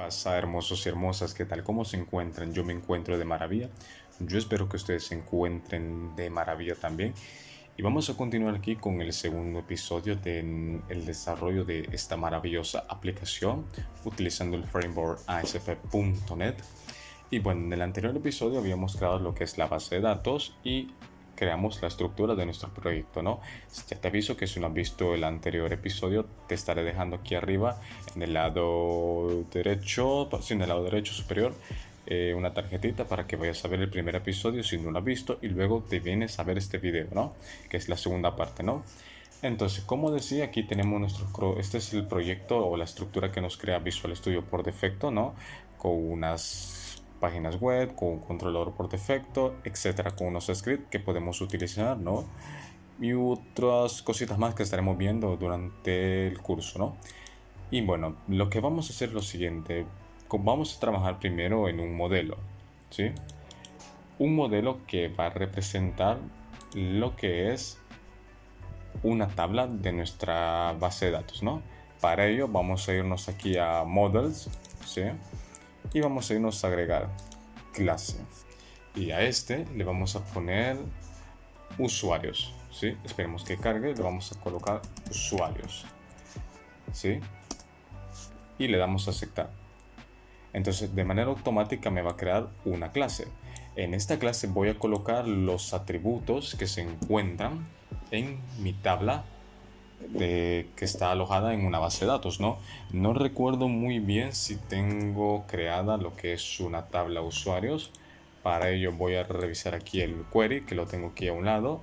Pasa, hermosos y hermosas, ¿qué tal? ¿Cómo se encuentran? Yo me encuentro de maravilla. Yo espero que ustedes se encuentren de maravilla también. Y vamos a continuar aquí con el segundo episodio del desarrollo de esta maravillosa aplicación utilizando el framework ASP.NET. Y bueno, en el anterior episodio habíamos creado lo que es la base de datos y creamos la estructura de nuestro proyecto, ¿no? Ya te aviso que si no has visto el anterior episodio, te estaré dejando aquí arriba en el lado derecho, en el lado derecho superior, una tarjetita para que vayas a ver el primer episodio si no lo has visto y luego te vienes a ver este video, ¿no? Que es la segunda parte, ¿no? Entonces, como decía, aquí tenemos este es el proyecto o la estructura que nos crea Visual Studio por defecto, ¿no? Con unas páginas web, con un controlador por defecto, etcétera, con unos scripts que podemos utilizar, ¿no? Y otras cositas más que estaremos viendo durante el curso, ¿no? Y bueno, lo que vamos a hacer es lo siguiente. Vamos a trabajar primero en un modelo, ¿sí? Un modelo que va a representar lo que es una tabla de nuestra base de datos, ¿no? Para ello vamos a irnos aquí a Models, ¿sí? Y vamos a irnos a agregar clase. Y a este le vamos a poner usuarios, ¿sí? Esperemos que cargue, le vamos a colocar usuarios, ¿sí? Y le damos a aceptar. Entonces de manera automática me va a crear una clase. En esta clase voy a colocar los atributos que se encuentran en mi tabla que está alojada en una base de datos, ¿no? No recuerdo muy bien si tengo creada lo que es una tabla usuarios. Para ello voy a revisar aquí el query, que lo tengo aquí a un lado.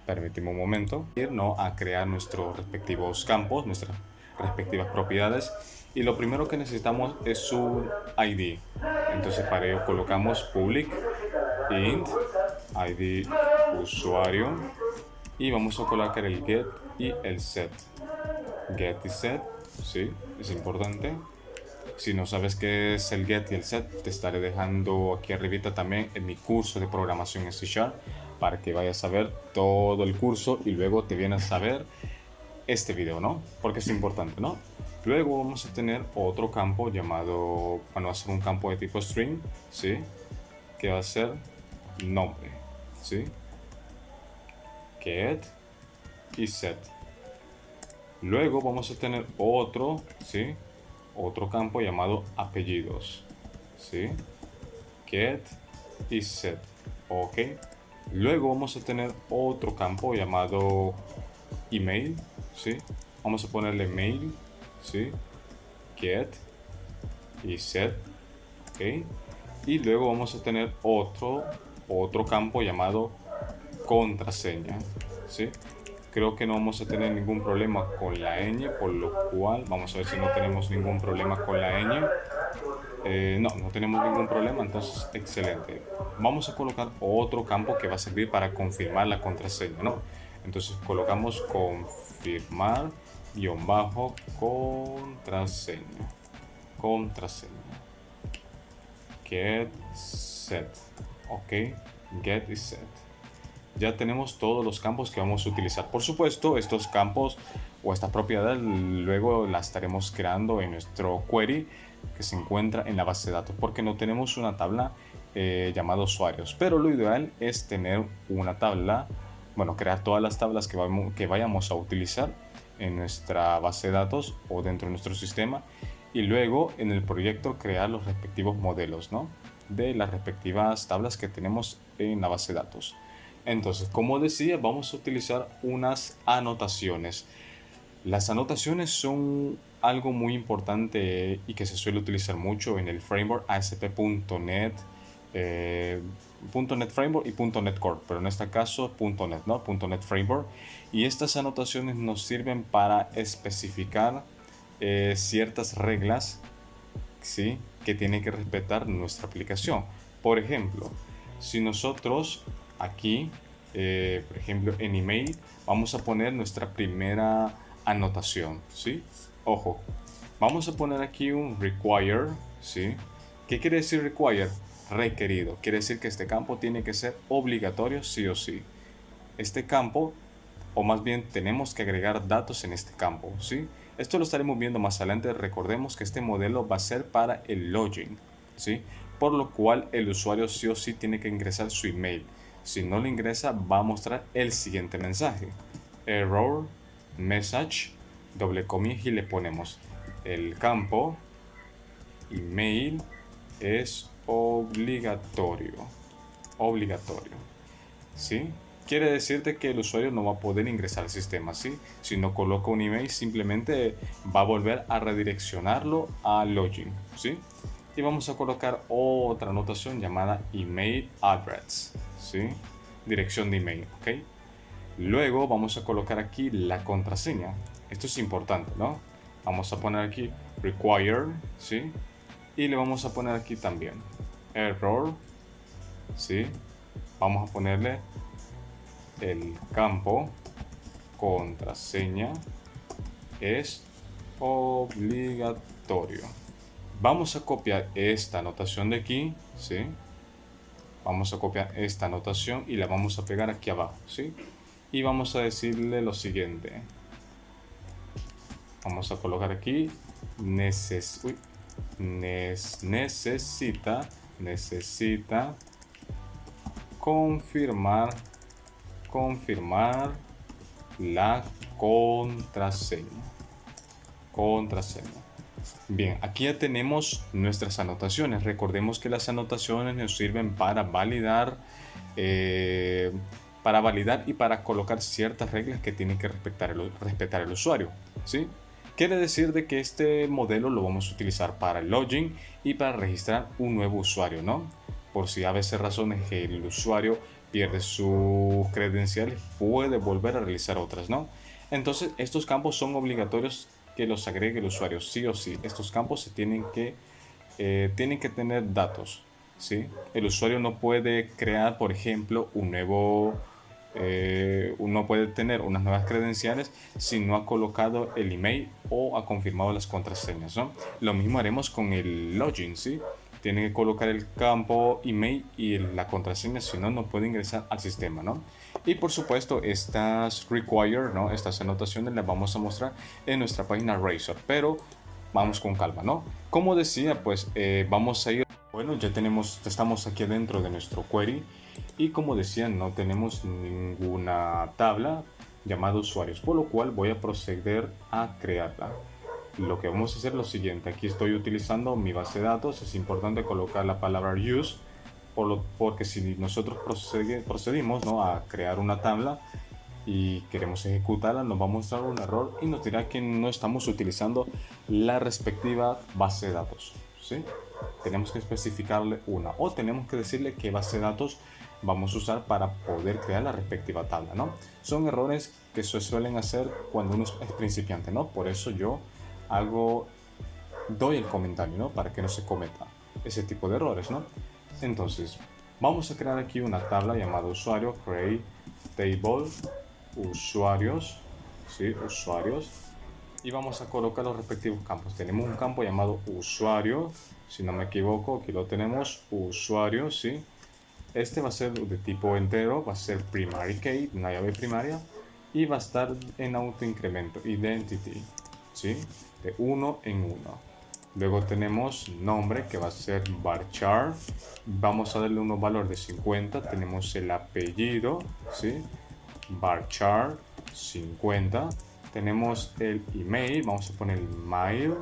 Permíteme un momento. ¿No? A crear nuestros respectivos campos, nuestras respectivas propiedades. Y lo primero que necesitamos es un ID. Entonces para ello colocamos public int ID usuario. Y vamos a colocar el get y el set. Get y set, sí, es importante. Si no sabes qué es el get y el set, te estaré dejando aquí arribita también en mi curso de programación en C# para que vayas a ver todo el curso y luego te vienes a ver este video, ¿no? Porque es importante, ¿no? Luego vamos a tener otro campo llamado, bueno, va a ser un campo de tipo string, ¿sí? Que va a ser nombre, ¿sí? Get y set. Luego vamos a tener otro, ¿sí? Otro campo llamado apellidos, ¿sí? Get y set, ok. Luego vamos a tener otro campo llamado email, ¿sí? Vamos a ponerle mail, ¿sí? Get y set, ok. Y luego vamos a tener otro campo llamado contraseña, ¿sí? Creo que no vamos a tener ningún problema con la ñ, por lo cual vamos a ver si no tenemos ningún problema con la ñ. No tenemos ningún problema, entonces excelente. Vamos a colocar otro campo que va a servir para confirmar la contraseña, ¿no? Entonces colocamos confirmar _ contraseña, get set, ok, get y set. Ya tenemos todos los campos que vamos a utilizar. Por supuesto, estos campos o estas propiedades luego las estaremos creando en nuestro query que se encuentra en la base de datos, porque no tenemos una tabla llamada usuarios. Pero lo ideal es tener una tabla, bueno, crear todas las tablas que vayamos a utilizar en nuestra base de datos o dentro de nuestro sistema, y luego en el proyecto crear los respectivos modelos, ¿no? De las respectivas tablas que tenemos en la base de datos. Entonces, como decía, vamos a utilizar unas anotaciones. Las anotaciones son algo muy importante y que se suele utilizar mucho en el framework ASP.NET, .NET Framework y .NET Core, pero en este caso .NET, ¿no? .NET Framework. Y estas anotaciones nos sirven para especificar ciertas reglas, ¿sí? Que tiene que respetar nuestra aplicación. Por ejemplo, si nosotros aquí, por ejemplo, en email, vamos a poner nuestra primera anotación, ¿sí? Ojo, vamos a poner aquí un require, ¿sí? ¿Qué quiere decir require? Requerido. Quiere decir que este campo tiene que ser obligatorio sí o sí. Este campo, o más bien tenemos que agregar datos en este campo, ¿sí? Esto lo estaremos viendo más adelante. Recordemos que este modelo va a ser para el login, ¿sí? Por lo cual el usuario sí o sí tiene que ingresar su email. Si no lo ingresa, va a mostrar el siguiente mensaje: error message, doble comillas, y le ponemos el campo email es obligatorio, ¿sí? Quiere decirte que el usuario no va a poder ingresar al sistema, ¿sí? Si no coloca un email, simplemente va a volver a redireccionarlo a login, ¿sí? Y vamos a colocar otra anotación llamada email address, ¿sí? Dirección de email, ¿ok? Luego vamos a colocar aquí la contraseña. Esto es importante, ¿no? Vamos a poner aquí require, ¿sí? Y le vamos a poner aquí también error, ¿sí? Vamos a ponerle el campo contraseña es obligatorio. Vamos a copiar esta anotación de aquí, ¿sí? Vamos a copiar esta anotación y la vamos a pegar aquí abajo, ¿sí? Y vamos a decirle lo siguiente. Vamos a colocar aquí necesita confirmar la contraseña. Bien, aquí ya tenemos nuestras anotaciones. Recordemos que las anotaciones nos sirven para validar y para colocar ciertas reglas que tiene que respetar el usuario, ¿sí? Quiere decir de que este modelo lo vamos a utilizar para el login y para registrar un nuevo usuario, ¿no? Por si a veces razones que el usuario pierde sus credenciales, puede volver a realizar otras, ¿no? Entonces, estos campos son obligatorios que los agregue el usuario, sí o sí. Estos campos se tienen que tener datos, ¿sí? El usuario no puede crear, por ejemplo, no puede tener unas nuevas credenciales si no ha colocado el email o ha confirmado las contraseñas, ¿no? Lo mismo haremos con el login, ¿sí? Tiene que colocar el campo email y la contraseña, si no, no puede ingresar al sistema, ¿no? Y por supuesto, estas require, ¿no? Estas anotaciones las vamos a mostrar en nuestra página Razor, pero vamos con calma, ¿no? Como decía, pues vamos a ir. Bueno, ya estamos aquí dentro de nuestro query y como decía, no tenemos ninguna tabla llamada usuarios, por lo cual voy a proceder a crearla. Lo que vamos a hacer es lo siguiente: aquí estoy utilizando mi base de datos. Es importante colocar la palabra use, porque si nosotros procedimos, ¿no?, a crear una tabla y queremos ejecutarla, nos va a mostrar un error y nos dirá que no estamos utilizando la respectiva base de datos, ¿sí? Tenemos que especificarle una, o tenemos que decirle qué base de datos vamos a usar para poder crear la respectiva tabla, ¿no? Son errores que se suelen hacer cuando uno es principiante, ¿no? Por eso yo doy el comentario, ¿no?, para que no se cometa ese tipo de errores, ¿no? Entonces, vamos a crear aquí una tabla llamada usuario, create table, usuarios, ¿sí? Usuarios, y vamos a colocar los respectivos campos. Tenemos un campo llamado usuario, si no me equivoco, aquí lo tenemos, usuario, ¿sí? Este va a ser de tipo entero, va a ser primary key, una llave primaria, y va a estar en autoincremento, identity, ¿sí?, de 1 en 1. Luego tenemos nombre, que va a ser varchar. Vamos a darle unos valores de 50. Tenemos el apellido, ¿sí?, varchar 50. Tenemos el email, vamos a poner el mail,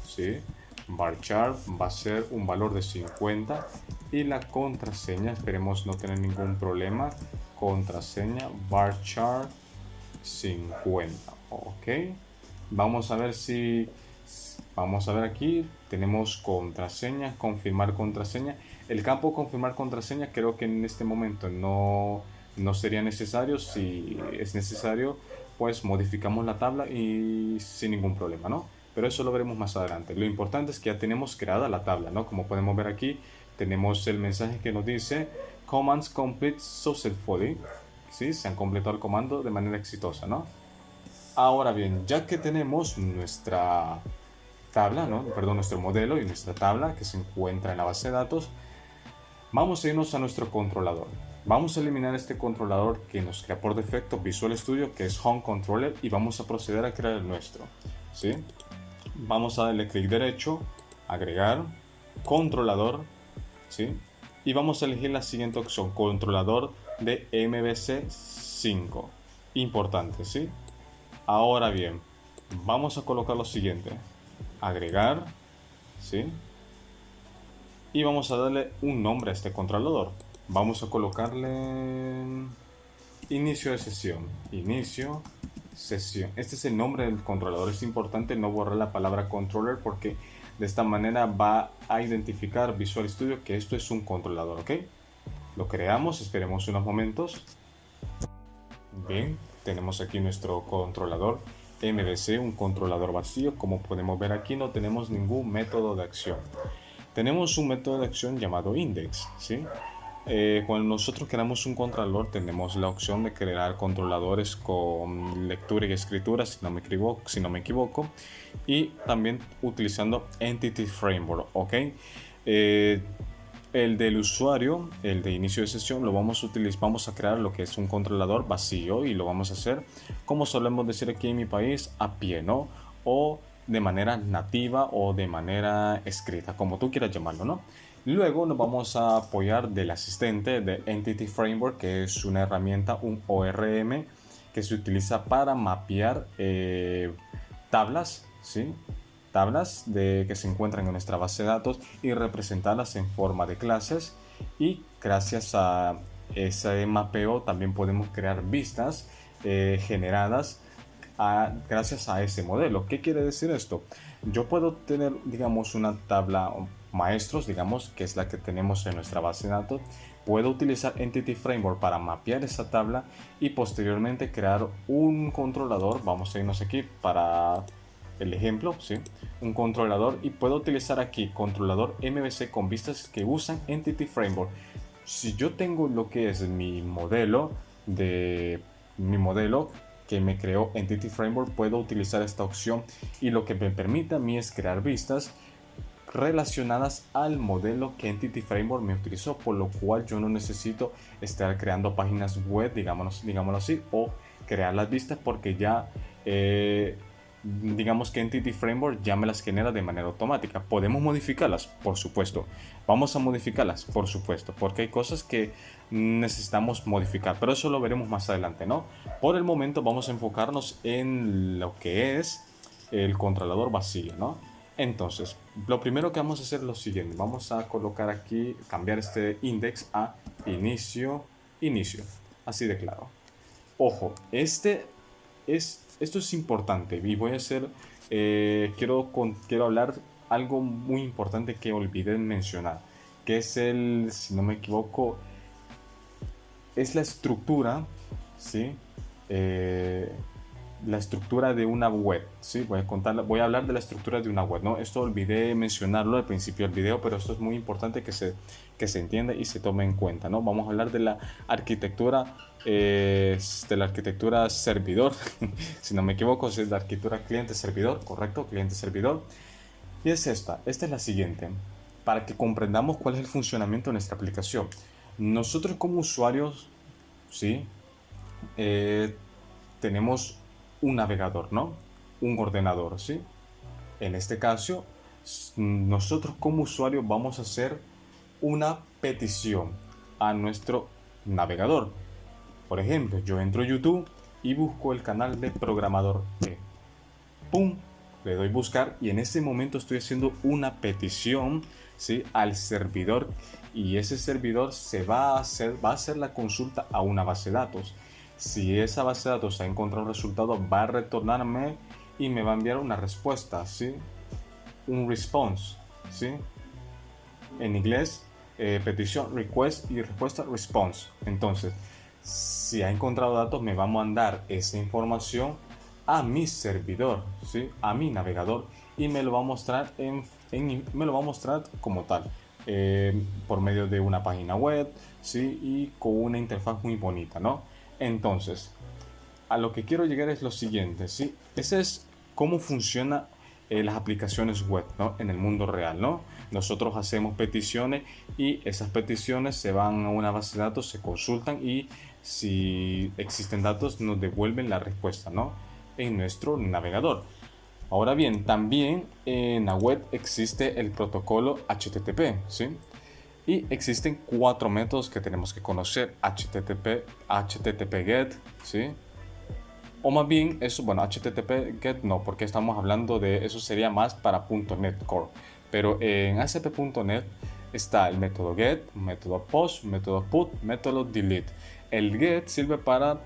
¿sí?, varchar va a ser un valor de 50. Y la contraseña, esperemos no tener ningún problema, contraseña varchar 50, ok. Vamos a ver aquí, tenemos contraseña, confirmar contraseña. El campo confirmar contraseña creo que en este momento no sería necesario. Si es necesario, pues modificamos la tabla y sin ningún problema, ¿no? Pero eso lo veremos más adelante. Lo importante es que ya tenemos creada la tabla, ¿no? Como podemos ver aquí, tenemos el mensaje que nos dice commands complete successfully, ¿sí? Se han completado el comando de manera exitosa, ¿no? Ahora bien, ya que tenemos nuestra tabla, ¿no?, perdón, nuestro modelo y nuestra tabla que se encuentra en la base de datos, vamos a irnos a nuestro controlador. Vamos a eliminar este controlador que nos crea por defecto Visual Studio, que es Home Controller, y vamos a proceder a crear el nuestro. ¿sí? Vamos a darle clic derecho, agregar, controlador, ¿sí? Y vamos a elegir la siguiente opción, controlador de MVC 5. Importante, ¿sí? Ahora bien, vamos a colocar lo siguiente, agregar, ¿sí? Y vamos a darle un nombre a este controlador. Vamos a colocarle inicio de sesión. Inicio sesión. Este es el nombre del controlador. Es importante no borrar la palabra controller porque de esta manera va a identificar Visual Studio que esto es un controlador, ¿ok? Lo creamos, esperemos unos momentos. Bien, tenemos aquí nuestro controlador MVC, un controlador vacío. Como podemos ver aquí no tenemos ningún método de acción. Tenemos un método de acción llamado index, ¿sí? Cuando nosotros creamos un controlador tenemos la opción de crear controladores con lectura y escritura, si no me equivoco, y también utilizando Entity Framework, ¿ok? El del usuario, el de inicio de sesión, lo vamos a utilizar, vamos a crear lo que es un controlador vacío y lo vamos a hacer, como solemos decir aquí en mi país, a pie, ¿no? O de manera nativa o de manera escrita, como tú quieras llamarlo, ¿no? Luego nos vamos a apoyar del asistente de Entity Framework, que es una herramienta, un ORM, que se utiliza para mapear tablas, ¿sí? Tablas que se encuentran en nuestra base de datos y representarlas en forma de clases. Y gracias a ese mapeo también podemos crear vistas generadas gracias a ese modelo. ¿Qué quiere decir esto? Yo puedo tener, digamos, una tabla maestros, digamos, que es la que tenemos en nuestra base de datos. Puedo utilizar Entity Framework para mapear esa tabla y posteriormente crear un controlador. Vamos a irnos aquí para el ejemplo, ¿sí? Un controlador, y puedo utilizar aquí controlador MVC con vistas que usan Entity Framework. Si yo tengo lo que es mi modelo que me creó Entity Framework, puedo utilizar esta opción y lo que me permite a mí es crear vistas relacionadas al modelo que Entity Framework me utilizó, por lo cual yo no necesito estar creando páginas web, digámoslo así, o crear las vistas porque ya digamos que Entity Framework ya me las genera de manera automática. ¿Podemos modificarlas? Por supuesto. ¿Vamos a modificarlas? Por supuesto, porque hay cosas que necesitamos modificar, pero eso lo veremos más adelante, ¿no? Por el momento vamos a enfocarnos en lo que es el controlador vacío, ¿no? Entonces, lo primero que vamos a hacer es lo siguiente. Vamos a colocar aquí, cambiar este index a inicio, así de claro. Ojo, esto es importante y voy a hacer, quiero hablar algo muy importante que olvidé mencionar, que es si no me equivoco, es la estructura, ¿sí? La estructura de una web, ¿sí? Voy a hablar de la estructura de una web, ¿no? Esto olvidé mencionarlo al principio del video, pero esto es muy importante que se entienda y se tome en cuenta, ¿no? Vamos a hablar de la arquitectura, servidor, si no me equivoco, es la arquitectura cliente-servidor, correcto, cliente-servidor. Y es esta es la siguiente, para que comprendamos cuál es el funcionamiento de nuestra aplicación. Nosotros como usuarios, ¿sí? Tenemos un navegador, ¿no? Un ordenador, ¿sí? En este caso, nosotros como usuarios vamos a hacer una petición a nuestro navegador. Por ejemplo, yo entro a YouTube y busco el canal de Programador P. ¡Pum! Le doy buscar y en ese momento estoy haciendo una petición, ¿sí? Al servidor, y ese servidor va a hacer la consulta a una base de datos. Si esa base de datos ha encontrado un resultado, va a retornarme y me va a enviar una respuesta, ¿sí? Un response, ¿sí? En inglés, petición, request y respuesta, response. Entonces, si ha encontrado datos, me va a mandar esa información a mi servidor, ¿sí? A mi navegador, y me lo va a mostrar me lo va a mostrar como tal, por medio de una página web, ¿sí? Y con una interfaz muy bonita, ¿no? Entonces, a lo que quiero llegar es lo siguiente, ¿sí? Ese es cómo funciona las aplicaciones web, ¿no? En el mundo real, ¿no? Nosotros hacemos peticiones y esas peticiones se van a una base de datos, se consultan y si existen datos nos devuelven la respuesta, ¿no? En nuestro navegador. Ahora bien, también en la web existe el protocolo HTTP, ¿sí? Y existen 4 métodos que tenemos que conocer: HTTP, HTTP GET, ¿sí? O más bien, eso, bueno, HTTP GET no, porque estamos hablando de eso, sería más para .NET Core. Pero en ASP.NET está el método GET, método POST, método PUT, método DELETE. El GET sirve para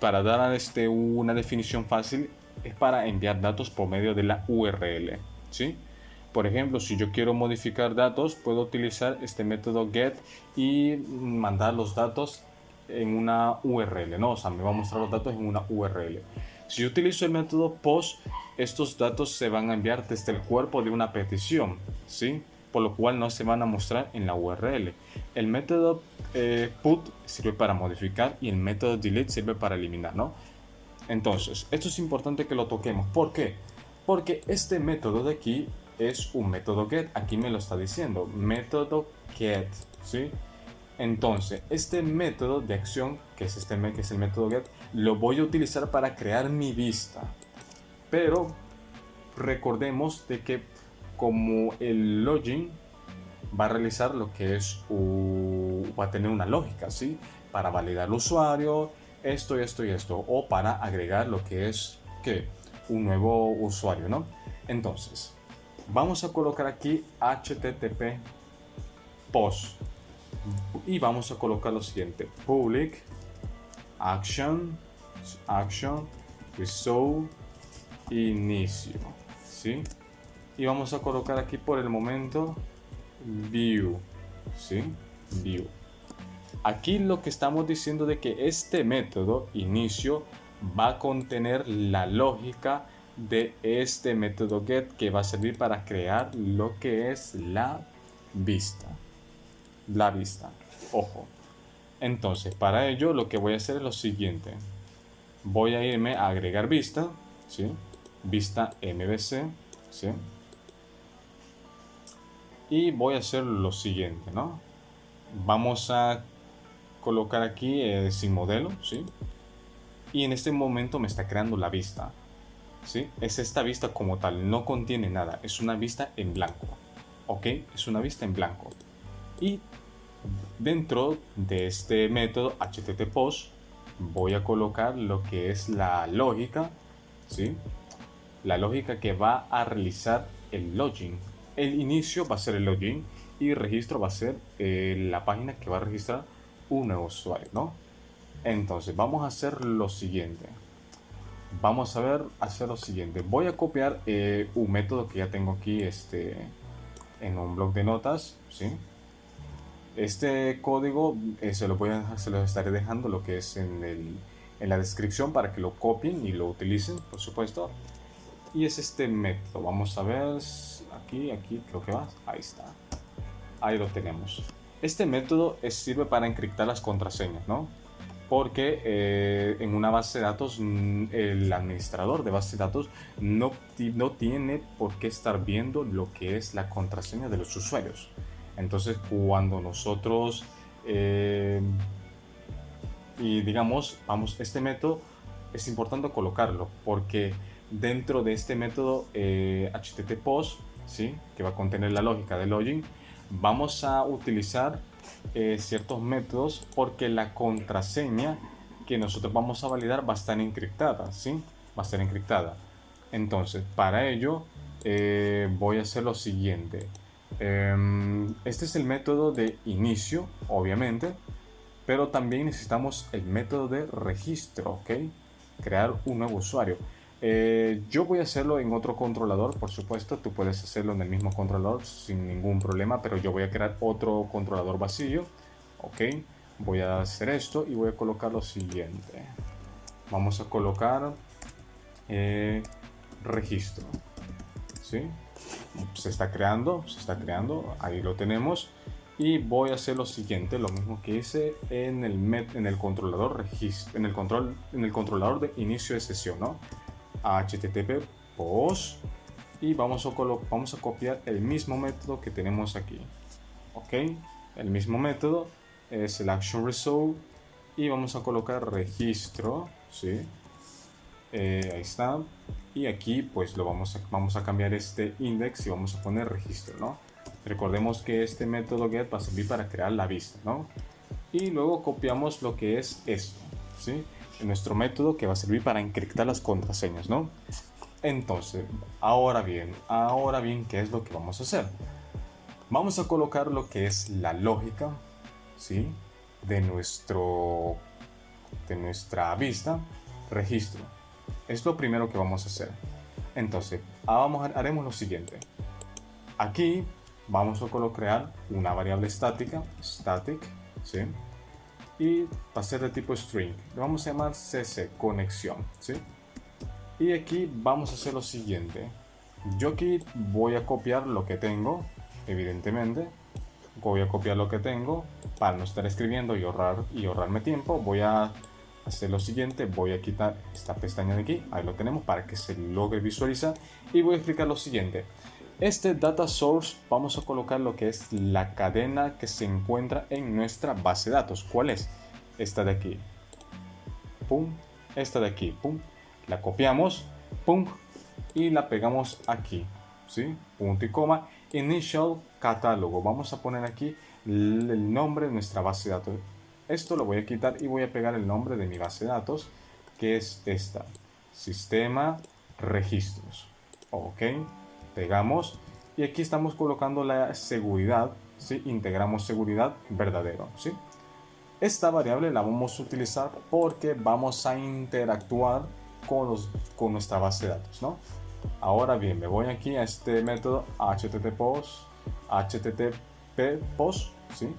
dar una definición fácil, es para enviar datos por medio de la URL, ¿sí? Por ejemplo, si yo quiero modificar datos, puedo utilizar este método get y mandar los datos en una URL, ¿no? O sea, me va a mostrar los datos en una URL. Si yo utilizo el método post, estos datos se van a enviar desde el cuerpo de una petición, ¿sí? Por lo cual no se van a mostrar en la URL. El método put sirve para modificar y el método delete sirve para eliminar, ¿no? Entonces, esto es importante que lo toquemos. ¿Por qué? Porque este método de aquí es un método get. Aquí me lo está diciendo, método get, ¿sí? Entonces, este método de acción, que es el método get, lo voy a utilizar para crear mi vista. Pero recordemos de que como el login va a realizar lo que es, va a tener una lógica, ¿sí? Para validar al usuario, esto y esto y esto, o para agregar lo que es, ¿qué? Un nuevo usuario, ¿no? Entonces, vamos a colocar aquí HTTP post y vamos a colocar lo siguiente: public action result inicio, ¿sí? Y vamos a colocar aquí por el momento view, ¿sí? View. Aquí lo que estamos diciendo de que este método inicio va a contener la lógica de este método get, que va a servir para crear lo que es la vista. La vista, ojo. Entonces, para ello lo que voy a hacer es lo siguiente: voy a irme a agregar vista, ¿sí? Vista MVC, ¿sí? Y voy a hacer lo siguiente, ¿no? Vamos a colocar aquí sin modelo, ¿sí? Y en este momento me está creando la vista, ¿sí? Es esta vista como tal, no contiene nada, es una vista en blanco, ¿ok? Es una vista en blanco. Y dentro de este método HTTPOST voy a colocar lo que es la lógica, ¿sí? La lógica que va a realizar el login. El inicio va a ser el login y registro va a ser la página que va a registrar un nuevo usuario, ¿no? Entonces vamos a hacer lo siguiente. Vamos a hacer lo siguiente. Voy a copiar un método que ya tengo aquí en un bloc de notas, ¿sí? Este código se los estaré dejando lo que es en la descripción para que lo copien y lo utilicen, por supuesto. Y es este método. Vamos a ver aquí creo que va. Ahí está. Ahí lo tenemos. Este método sirve para encriptar las contraseñas, ¿no? Porque en una base de datos el administrador de base de datos no tiene por qué estar viendo lo que es la contraseña de los usuarios. Entonces, cuando nosotros y digamos, este método es importante colocarlo porque dentro de este método HTTPOST, ¿sí? Que va a contener la lógica de login, vamos a utilizar ciertos métodos porque la contraseña que nosotros vamos a validar va a estar encriptada, ¿sí? Va a estar encriptada. Entonces, para ello voy a hacer lo siguiente. Este es el método de inicio, obviamente, pero también necesitamos el método de registro, ¿ok? Crear un nuevo usuario. Yo voy a hacerlo en otro controlador, por supuesto, tú puedes hacerlo en el mismo controlador sin ningún problema, pero yo voy a crear otro controlador vacío, ¿ok? Voy a hacer esto y voy a colocar lo siguiente. Vamos a colocar registro, ¿sí? Se está creando, ahí lo tenemos. Y voy a hacer lo siguiente, lo mismo que hice en el controlador registro, en el controlador de inicio de sesión, ¿no? HTTP post y vamos a copiar el mismo método que tenemos aquí, ok. El mismo método es el action result y vamos a colocar registro, ¿sí? Ahí está. y aquí pues vamos a cambiar este index y vamos a poner registro, ¿no? Recordemos que este método get va a servir para crear la vista, ¿no? Y luego copiamos lo que es esto, ¿sí? En nuestro método que va a servir para encriptar las contraseñas, ¿no? Entonces, ahora bien, ¿qué es lo que vamos a hacer? Vamos a colocar lo que es la lógica, ¿sí? de nuestra vista registro. Es lo primero que vamos a hacer. Entonces, haremos lo siguiente. Aquí vamos a crear una variable estática, static, ¿sí? Y va a ser de tipo string. Le vamos a llamar cc, conexión, ¿sí? Y aquí vamos a hacer lo siguiente. Yo aquí voy a copiar lo que tengo, evidentemente. Voy a copiar lo que tengo para no estar escribiendo y ahorrarme tiempo. Voy a hacer lo siguiente, voy a quitar esta pestaña de aquí, ahí lo tenemos para que se logre visualizar, y voy a explicar lo siguiente. Este data source vamos a colocar lo que es la cadena que se encuentra en nuestra base de datos. ¿Cuál es? Esta de aquí, pum, esta de aquí, pum, la copiamos, pum, y la pegamos aquí, ¿sí? Punto y coma, initial catálogo, vamos a poner aquí el nombre de nuestra base de datos. Esto lo voy a quitar y voy a pegar el nombre de mi base de datos, que es esta, sistema registros. Ok, pegamos y aquí estamos colocando la seguridad, ¿sí? Integramos seguridad verdadero, ¿sí? Esta variable la vamos a utilizar porque vamos a interactuar con nuestra base de datos, ¿no? Ahora bien, me voy aquí a este método http post, ¿sí?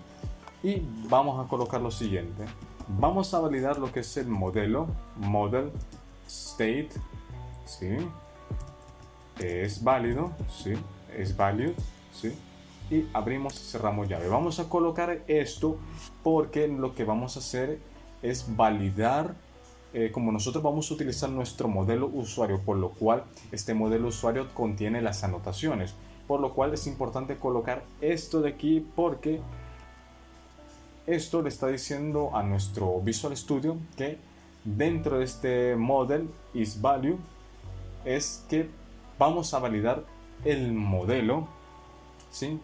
Y vamos a colocar lo siguiente. Vamos a validar lo que es el modelo, model state, ¿sí? Es válido, ¿sí? Es valid, ¿sí? Y abrimos y cerramos llave. Vamos a colocar esto porque lo que vamos a hacer es validar, como nosotros vamos a utilizar nuestro modelo usuario, por lo cual este modelo usuario contiene las anotaciones, por lo cual es importante colocar esto de aquí porque esto le está diciendo a nuestro Visual Studio que dentro de este model isValue es que vamos a validar el modelo, ¿sí?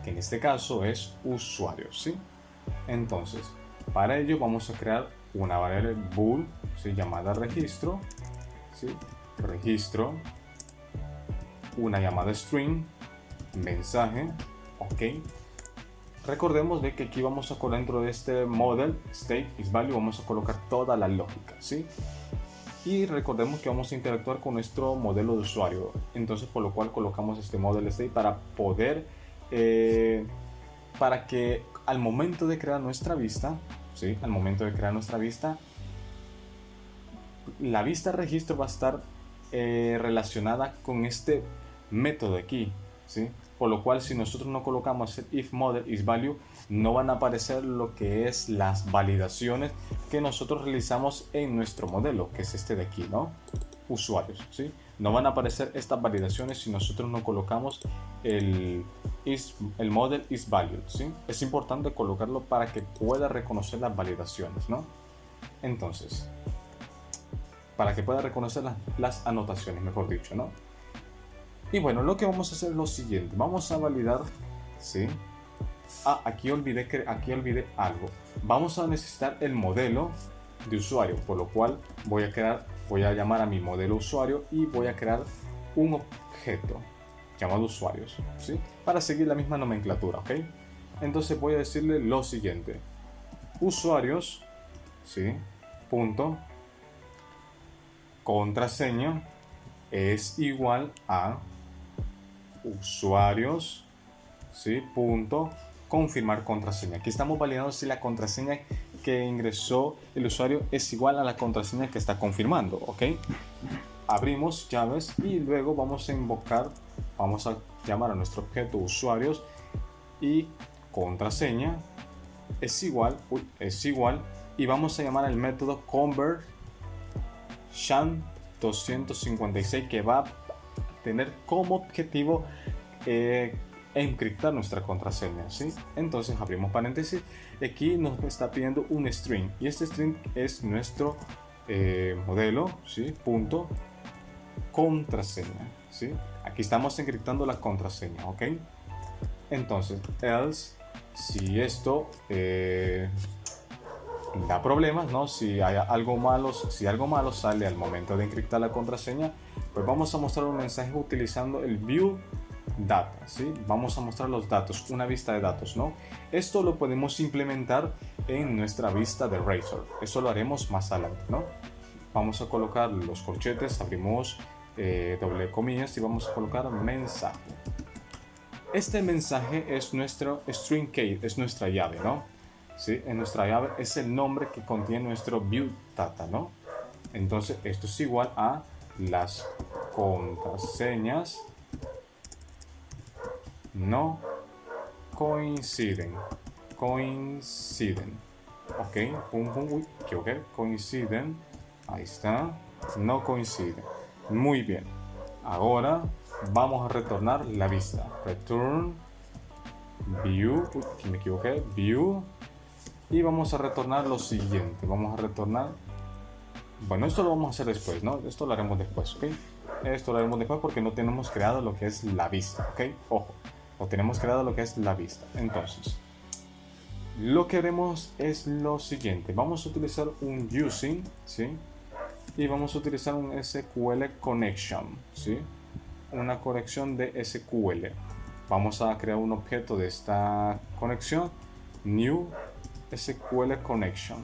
Que en este caso es usuario, ¿sí? Entonces, para ello vamos a crear una variable bool, ¿sí? Llamada registro, ¿sí? Registro, una llamada string, mensaje, ok. Recordemos de que aquí vamos a colocar dentro de este model state isValue vamos a colocar toda la lógica, ¿sí? Y recordemos que vamos a interactuar con nuestro modelo de usuario, entonces por lo cual colocamos este model state para poder para que al momento de crear nuestra vista, ¿sí? Al momento de crear nuestra vista, la vista registro va a estar relacionada con este método de aquí, ¿sí? Por lo cual si nosotros no colocamos el if model isValue no van a aparecer lo que es las validaciones que nosotros realizamos en nuestro modelo, que es este de aquí, ¿no? Usuarios, ¿sí? No van a aparecer estas validaciones si nosotros no colocamos el model isValue, ¿sí? Es importante colocarlo para que pueda reconocer las validaciones, ¿no? Entonces, para que pueda reconocer las anotaciones, mejor dicho, ¿no? Y bueno, lo que vamos a hacer es lo siguiente. Vamos a validar, ¿sí? Aquí olvidé algo. Vamos a necesitar el modelo de usuario, por lo cual voy a llamar a mi modelo usuario y voy a crear un objeto llamado usuarios, ¿sí? Para seguir la misma nomenclatura, ¿ok? Entonces voy a decirle lo siguiente. Usuarios, ¿sí? Punto. Contraseña es igual a usuarios, ¿sí? Punto confirmar contraseña. Aquí estamos validando si la contraseña que ingresó el usuario es igual a la contraseña que está confirmando, ¿ok? Abrimos llaves y luego vamos a llamar a nuestro objeto usuarios y contraseña es igual y vamos a llamar al método convert SHA-256 que va a tener como objetivo encriptar nuestra contraseña, ¿sí? Entonces abrimos paréntesis, aquí nos está pidiendo un string y este string es nuestro modelo, ¿sí? Punto contraseña, ¿sí? Aquí estamos encriptando la contraseña, ¿ok? Entonces, else, si esto da problemas, ¿no? Si hay algo malo, si algo malo sale al momento de encriptar la contraseña, pues vamos a mostrar un mensaje utilizando el view data, ¿sí? Vamos a mostrar los datos, una vista de datos, ¿no? Esto lo podemos implementar en nuestra vista de Razor. Eso lo haremos más adelante, ¿no? Vamos a colocar los corchetes, abrimos doble comillas y vamos a colocar mensaje. Este mensaje es nuestro string key, es nuestra llave, ¿no? ¿Sí? En nuestra llave es el nombre que contiene nuestro view data, ¿no? Entonces esto es igual a las contraseñas no coinciden, ok, pum pum, uy, equivoqué, coinciden, ahí está, no coinciden, muy bien. Ahora vamos a retornar la vista, return view, uy, aquí me equivoqué, view, y vamos a retornar lo siguiente, vamos a retornar, bueno, esto lo vamos a hacer después, ¿no? Esto lo haremos después, ok, esto lo haremos después porque no tenemos creado lo que es la vista, ok, ojo, no tenemos creado lo que es la vista. Entonces, lo que haremos es lo siguiente, vamos a utilizar un using, ¿sí? Y vamos a utilizar un SQL connection, ¿sí? Una conexión de SQL. Vamos a crear un objeto de esta conexión, new SQL connection.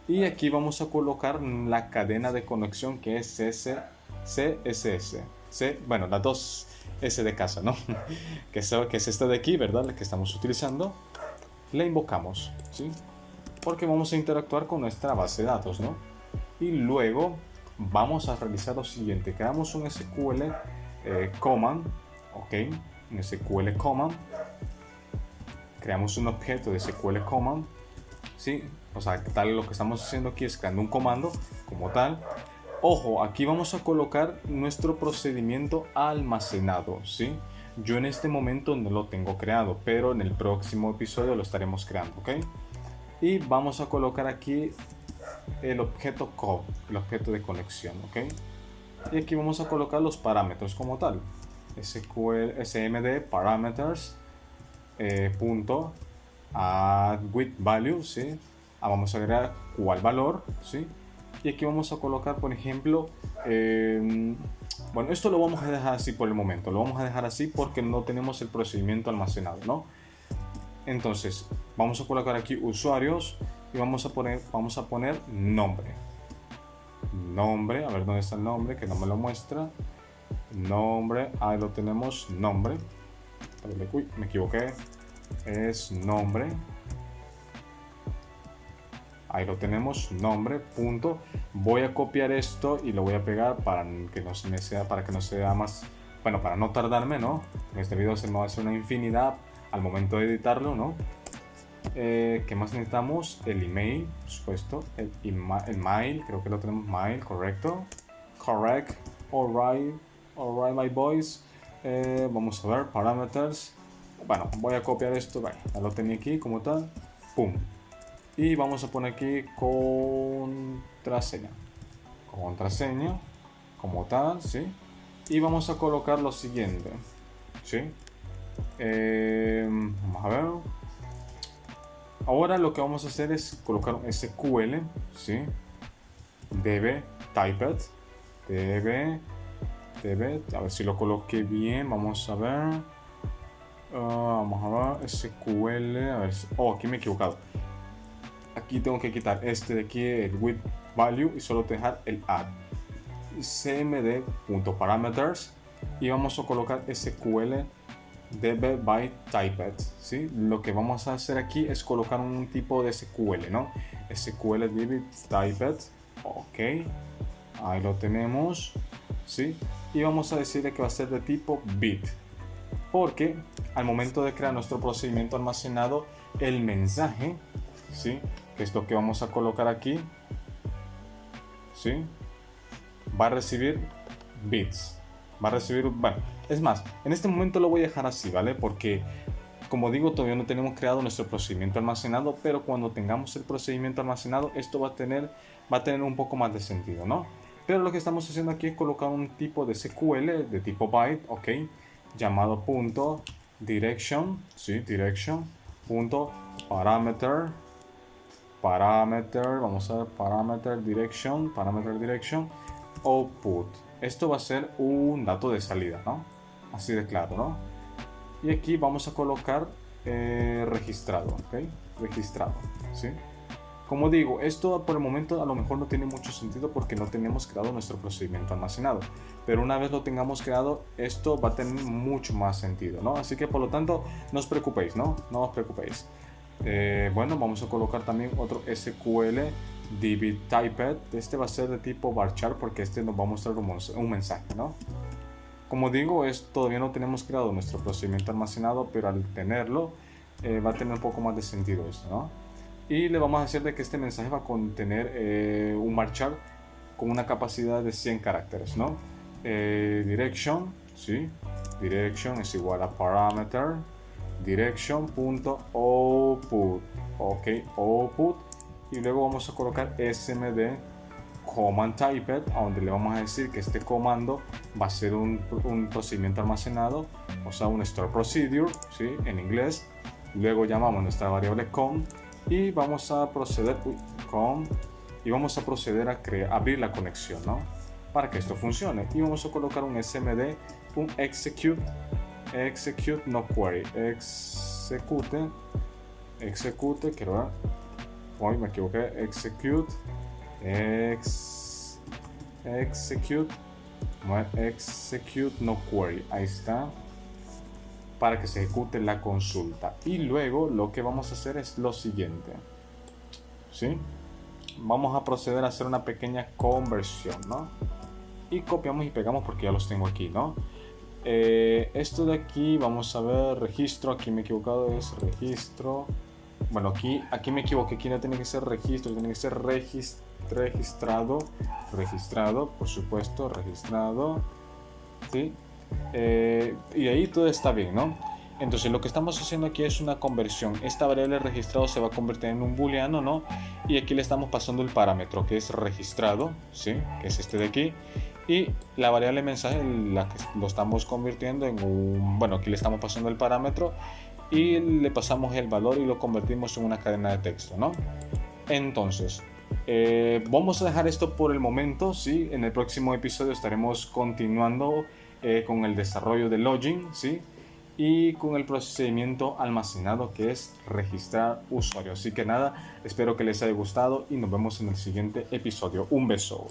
Y aquí vamos a colocar la cadena de conexión que es CSS. Bueno, las dos S de casa, ¿no? que es esta de aquí, ¿verdad? La que estamos utilizando. La invocamos, ¿sí? Porque vamos a interactuar con nuestra base de datos, ¿no? Y luego vamos a realizar lo siguiente. Creamos un SQL command, ¿ok? Un SQL command. Creamos un objeto de SQL command, ¿sí? O sea, tal lo que estamos haciendo aquí es creando un comando como tal. Ojo, aquí vamos a colocar nuestro procedimiento almacenado, ¿sí? Yo en este momento no lo tengo creado, pero en el próximo episodio lo estaremos creando, ¿ok? Y vamos a colocar aquí el objeto call, el objeto de conexión, ¿ok? Y aquí vamos a colocar los parámetros como tal. SQL, smd parameters punto add with value, ¿sí? Vamos a agregar cuál valor, ¿sí? Y aquí vamos a colocar, por ejemplo, bueno, esto lo vamos a dejar así por el momento, lo vamos a dejar así porque no tenemos el procedimiento almacenado, ¿no? Entonces, vamos a colocar aquí usuarios y vamos a poner nombre. Nombre, a ver dónde está el nombre, que no me lo muestra. Nombre, ahí lo tenemos, nombre. Uy, me equivoqué. Es nombre. Ahí lo tenemos, nombre, punto. Voy a copiar esto y lo voy a pegar para que no se me sea, para que no sea más, bueno, para no tardarme, ¿no? En este video se me va a hacer una infinidad al momento de editarlo, ¿no? ¿Qué más necesitamos? El email, por supuesto, el mail, creo que lo tenemos, mail, correcto. Correct, alright, my boys. Vamos a ver, parameters. Bueno, voy a copiar esto, vale, ya lo tenía aquí como tal, pum. Y vamos a poner aquí contraseña como tal, ¿sí? Y vamos a colocar lo siguiente, ¿sí? Vamos a ver. Ahora lo que vamos a hacer es colocar un SQL, ¿sí? db typed, a ver si lo coloqué bien, vamos a ver. Vamos a ver, SQL, a ver, aquí me he equivocado. Aquí tengo que quitar este de aquí, el with value, y solo dejar el add. cmd.parameters y vamos a colocar SQL db by typed, ¿sí? Lo que vamos a hacer aquí es colocar un tipo de SQL, ¿no? SQL db typed, ok, ahí lo tenemos, ¿sí? Y vamos a decirle que va a ser de tipo bit, porque al momento de crear nuestro procedimiento almacenado, el mensaje, ¿sí? Que es lo que vamos a colocar aquí, ¿sí? Va a recibir bits, va a recibir, bueno, es más, en este momento lo voy a dejar así, ¿vale? Porque, como digo, todavía no tenemos creado nuestro procedimiento almacenado, pero cuando tengamos el procedimiento almacenado, esto va a tener un poco más de sentido, ¿no? Pero lo que estamos haciendo aquí es colocar un tipo de SQL de tipo byte, ok, llamado punto direction, ¿sí? Direction, punto parameter, vamos a ver, parameter direction, output. Esto va a ser un dato de salida, ¿no? Así de claro, ¿no? Y aquí vamos a colocar registrado, ¿ok? Registrado, ¿sí? Como digo, esto por el momento a lo mejor no tiene mucho sentido porque no tenemos creado nuestro procedimiento almacenado. Pero una vez lo tengamos creado, esto va a tener mucho más sentido, ¿no? Así que por lo tanto, no os preocupéis, ¿no? No os preocupéis. Bueno, vamos a colocar también otro SQL dbTyped. Este va a ser de tipo varchar porque este nos va a mostrar un mensaje, ¿no? Como digo, todavía no tenemos creado nuestro procedimiento almacenado, pero al tenerlo va a tener un poco más de sentido esto, ¿no? Y le vamos a decir de que este mensaje va a contener un varchar con una capacidad de 100 caracteres, ¿no? Direction, ¿sí? Direction es igual a parameter direction.output, ok, output, y luego vamos a colocar smd command typed, a donde le vamos a decir que este comando va a ser un procedimiento almacenado, o sea, un store procedure, ¿sí? En inglés. Luego llamamos nuestra variable com y vamos a proceder a abrir la conexión, ¿no? Para que esto funcione, y vamos a colocar un smd, un execute no query, execute, quiero ver, hoy me equivoqué, execute no query, ahí está, para que se ejecute la consulta. Y luego lo que vamos a hacer es lo siguiente, ¿sí? Vamos a proceder a hacer una pequeña conversión, ¿no? Y copiamos y pegamos porque ya los tengo aquí, ¿no? Esto de aquí, vamos a ver, registro, aquí me he equivocado, es registro. Bueno, aquí me equivoqué, aquí no tiene que ser registro, tiene que ser registrado, por supuesto, registrado, ¿sí? Y ahí todo está bien, ¿no? Entonces lo que estamos haciendo aquí es una conversión. Esta variable registrado se va a convertir en un booleano, ¿no? Y aquí le estamos pasando el parámetro que es registrado, ¿sí? Que es este de aquí. Y la variable mensaje la que lo estamos convirtiendo en bueno, aquí le estamos pasando el parámetro y le pasamos el valor y lo convertimos en una cadena de texto, ¿no? Entonces, vamos a dejar esto por el momento, ¿sí? En el próximo episodio estaremos continuando con el desarrollo de login, ¿sí? Y con el procedimiento almacenado que es registrar usuario. Así que nada, espero que les haya gustado y nos vemos en el siguiente episodio. Un beso.